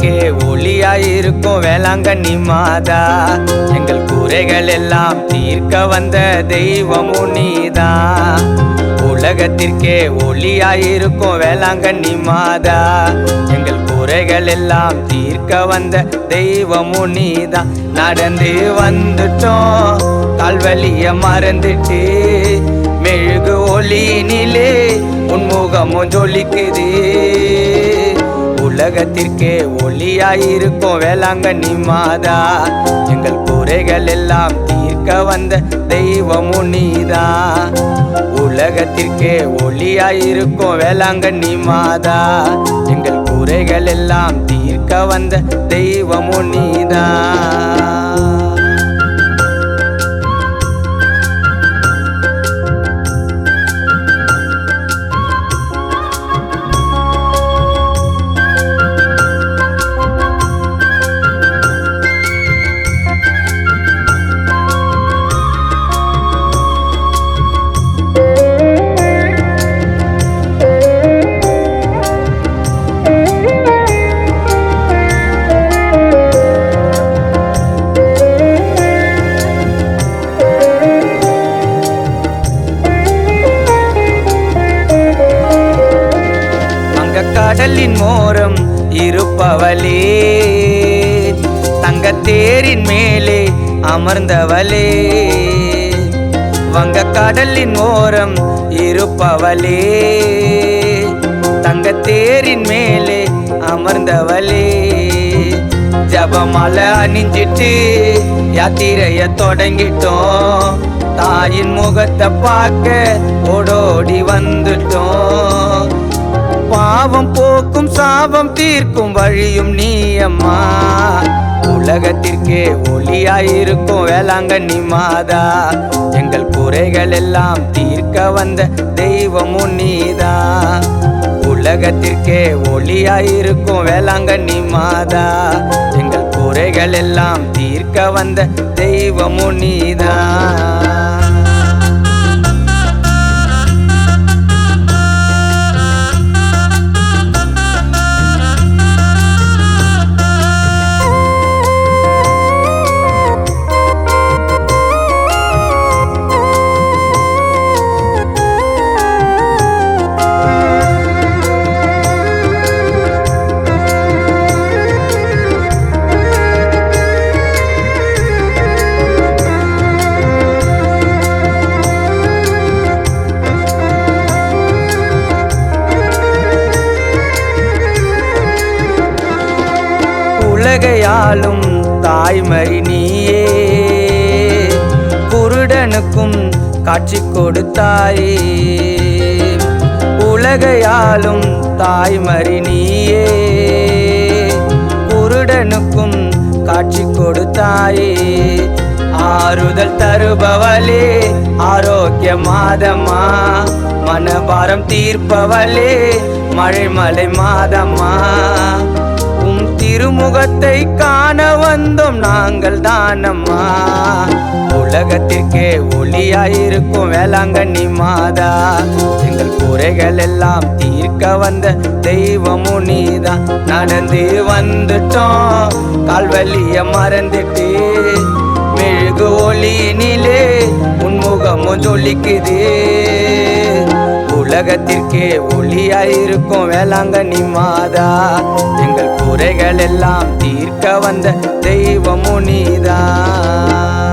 உலகத்திற்கே ஒளியாயிருக்கும் வேளாங்கண்ணி மாதா, எங்கள் குறைகள் எல்லாம் தீர்க்க வந்த தெய்வமும் நீதான். உலகத்திற்கே ஒளியாயிருக்கும் வேளாங்கண்ணி மாதா, எங்கள் குறைகள் எல்லாம் தீர்க்க வந்த தெய்வமும் நீதான். நடந்து வந்துட்டோம் கால்வலிய மறந்துட்டு, மெழுகு ஒளியினிலே உன்முகமும் ஜொலிக்குது. உலகத்திற்கே ஒளியாயிருக்கும் வேளாங்கண்ணி மாதா, எங்கள் குறைகள் எல்லாம் தீர்க்க வந்த தெய்வமும் நீதான். உலகத்திற்கே ஒளியாயிருக்கும் வேளாங்கண்ணி மாதா, எங்கள் குறைகள் எல்லாம் தீர்க்க வந்த தெய்வமும் நீதான். கடலின் மோரம் இருப்பவளே, தங்கத்தேரின் மேலே அமர்ந்தவளே. வங்க கடலின் ஓரம் இருப்பவளே, தங்கத்தேரின் மேலே அமர்ந்தவளே. ஜபமாலை அணிஞ்சிட்டு யாத்திரைய தொடங்கிட்டோம், தாயின் முகத்தை பார்க்க ஓடோடி வந்துட்டோம். பாவம் போக்கும் சாபம் தீர்க்கும் வழியும் நீ அம்மா, உலகத்திற்கே ஒளியாயிருக்கும் வேளாங்கண்ணி மாதா, எங்கள் குறைகள் எல்லாம் தீர்க்க வந்த தெய்வமும் நீதான். உலகத்திற்கே ஒளியாயிருக்கும் வேளாங்கண்ணி மாதா, எங்கள் குறைகள் எல்லாம் தீர்க்க வந்த தெய்வமும் நீதான். உலகையாளும் தாய்மறி நீயே, குருடனுக்கும் காட்சி கொடுத்தாயே. உலகையாளும் தாய்மறி நீயே, குருடனுக்கும் காட்சி கொடுத்தாயே. ஆறுதல் தருபவளே ஆரோக்கிய மாதம்மா, மனபாரம் தீர்ப்பவளே மழைமலை மாதம்மா. திருமுகத்தை காண வந்தோம் நாங்கள் தானம்மா, உலகத்திற்கே ஒளியாயிருக்கும் வேளாங்கண்ணி மாதா, எங்கள் குறைகள் எல்லாம் தீர்க்க வந்த தெய்வமும் நீதான். நடந்து வந்துட்டோம் கால்வலிய மறந்துட்டு, மெழுகு ஒளியினிலே உன்முகமும் ஜொலிக்குது. உலகத்திற்கே ஒளியாயிருக்கும் வேளாங்கண்ணி மாதா, எங்கள் குறைகள் எல்லாம் தீர்க்க வந்த தெய்வமும் நீதான்.